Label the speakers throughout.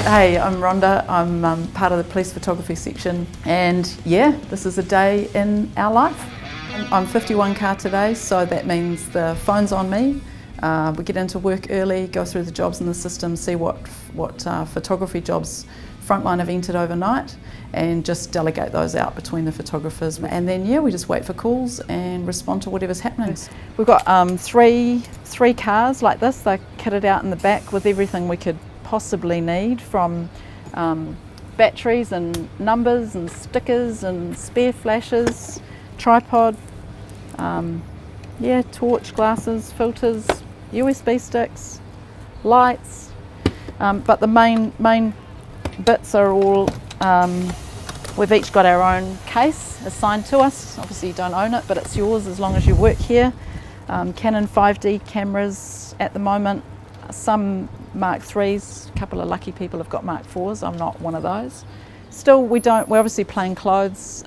Speaker 1: Hey, I'm Rhonda. I'm part of the police photography section, and yeah, this is a day in our life. I'm 51 car today, so that means the phone's on me. We get into work early, go through the jobs in the system, see what photography jobs Frontline have entered overnight, and just delegate those out between the photographers. And then yeah, we just wait for calls and respond to whatever's happening. We've got three cars like this. They're kitted out in the back with everything we could possibly need, from batteries and numbers and stickers and spare flashes, tripod, torch, glasses, filters, USB sticks, lights, but the main bits are all, we've each got our own case assigned to us. Obviously you don't own it, but it's yours as long as you work here. Canon 5D cameras at the moment, some Mark 3s, a couple of lucky people have got Mark 4s, I'm not one of those. Still, we're obviously plain clothes.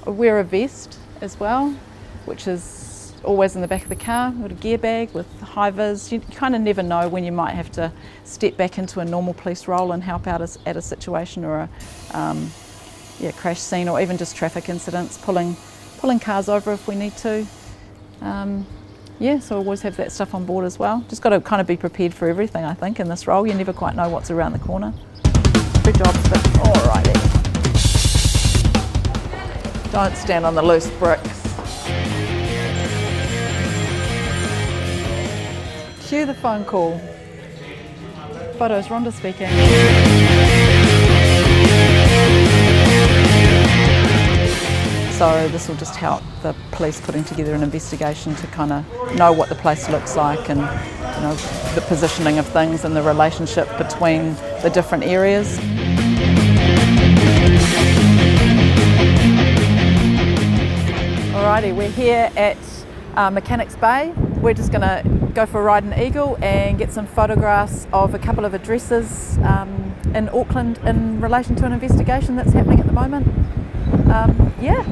Speaker 1: We wear a vest as well, which is always in the back of the car. We've got a gear bag with high vis. You kind of never know when you might have to step back into a normal police role and help out at a situation or a crash scene, or even just traffic incidents, pulling cars over if we need to. So I always have that stuff on board as well. Just got to kind of be prepared for everything, I think, in this role. You never quite know what's around the corner. Good job, but alrighty. Don't stand on the loose bricks. Cue the phone call. Photos, Rhonda speaking. So this will just help the police putting together an investigation to kind of know what the place looks like, and the positioning of things and the relationship between the different areas. Alrighty, we're here at Mechanics Bay. We're just going to go for a ride in Eagle and get some photographs of a couple of addresses in Auckland in relation to an investigation that's happening at the moment. Yay!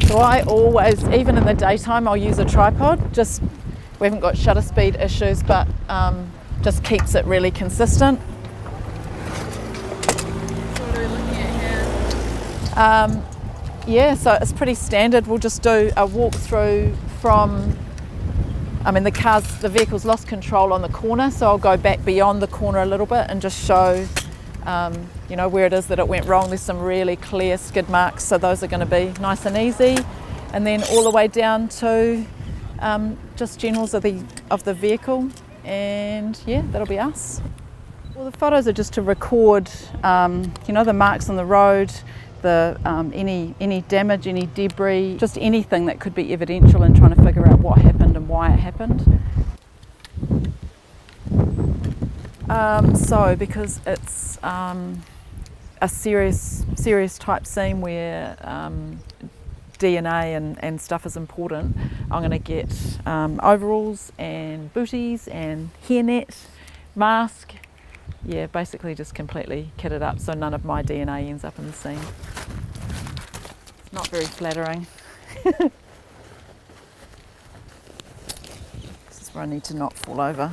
Speaker 1: So I always, even in the daytime, I'll use a tripod. We haven't got shutter speed issues, but just keeps it really consistent.
Speaker 2: What are we looking at here?
Speaker 1: So it's pretty standard. We'll just do a walkthrough from, the vehicle's lost control on the corner, so I'll go back beyond the corner a little bit and just show where it is that it went wrong. There's some really clear skid marks, so those are going to be nice and easy. And then all the way down to just generals of the vehicle, and yeah, that'll be us. Well, the photos are just to record, the marks on the road, any damage, any debris, just anything that could be evidential in trying to figure out what happened and why it happened. Because it's a serious type scene where DNA and stuff is important, I'm going to get overalls and booties and hairnet, mask, yeah, basically just completely kitted up so none of my DNA ends up in the scene. It's not very flattering. This is where I need to not fall over.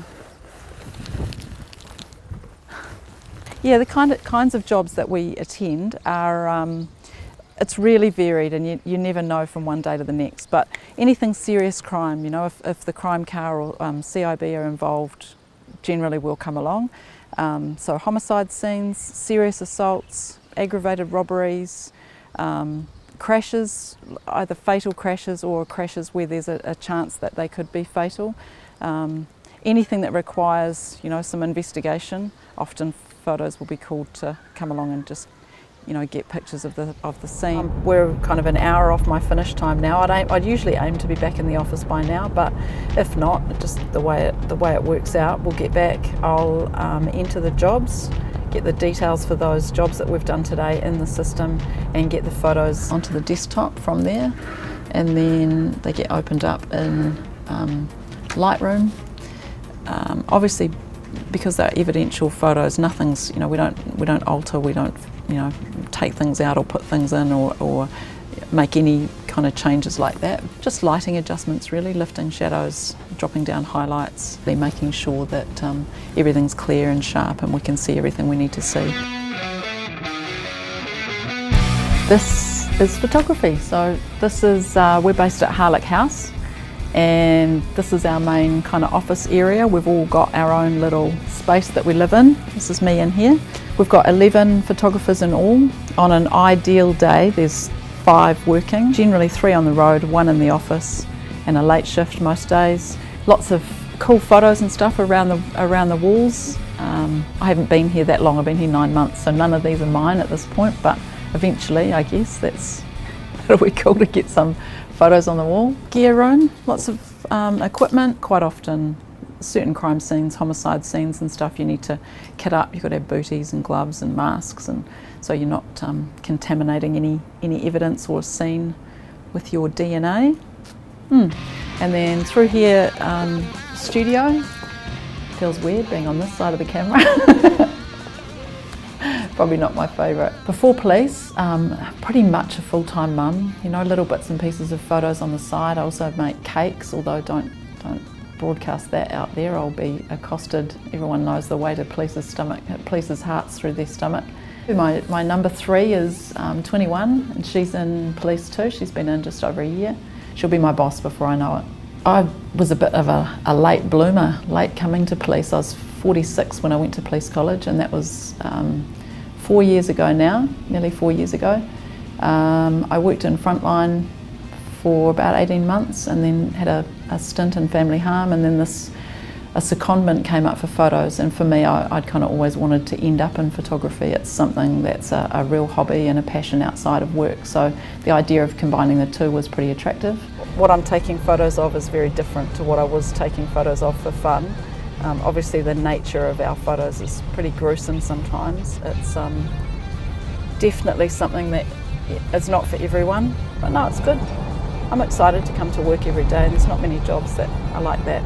Speaker 1: Yeah, the kinds of jobs that we attend are, it's really varied, and you never know from one day to the next. But anything serious crime, you know, if the crime car or CIB are involved, generally we'll come along. So homicide scenes, serious assaults, aggravated robberies, crashes, either fatal crashes or crashes where there's a chance that they could be fatal. Anything that requires, you know, some investigation, often photos will be called to come along and just, you know, get pictures of the scene. We're kind of an hour off my finish time now. I'd usually aim to be back in the office by now, but if not, just the way it works out, we'll get back. I'll enter the jobs, get the details for those jobs that we've done today in the system, and get the photos onto the desktop from there, and then they get opened up in Lightroom. Obviously, because they're evidential photos, nothing's, you know, we don't alter, we don't, you know, take things out or put things in or make any kind of changes like that. Just lighting adjustments really, lifting shadows, dropping down highlights, making sure that everything's clear and sharp and we can see everything we need to see. This is photography. So this is, we're based at Harlech House, and this is our main kind of office area. We've all got our own little space that we live in. This is me in here. We've got 11 photographers in all. On an ideal day, there's 5 working, generally 3 on the road, 1 in the office, and a late shift most days. Lots of cool photos and stuff around the walls. I haven't been here that long, I've been here 9 months, so none of these are mine at this point, but eventually, I guess, that'll be cool to get some photos on the wall. Gear room, lots of equipment, quite often certain crime scenes, homicide scenes and stuff, you need to kit up. You've got to have booties and gloves and masks, and so you're not contaminating any evidence or scene with your DNA. And then through here, studio. Feels weird being on this side of the camera. Probably not my favourite. Before Poilice, pretty much a full-time mum. You know, little bits and pieces of photos on the side. I also make cakes, although don't broadcast that out there. I'll be accosted. Everyone knows the way to Poilice's stomach. It Poilice's hearts through their stomach. My number 3 is 21, and she's in Poilice too. She's been in just over a year. She'll be my boss before I know it. I was a bit of a late bloomer, late coming to Poilice. I was 46 when I went to Poilice College, and that was 4 years ago now, nearly 4 years ago. I worked in frontline for about 18 months and then had a stint in family harm, and then a secondment came up for photos, and for me I'd kind of always wanted to end up in photography. It's something that's a real hobby and a passion outside of work, so the idea of combining the two was pretty attractive. What I'm taking photos of is very different to what I was taking photos of for fun. Obviously the nature of our photos is pretty gruesome sometimes. It's definitely something that is not for everyone, but no, it's good. I'm excited to come to work every day, and there's not many jobs that are like that.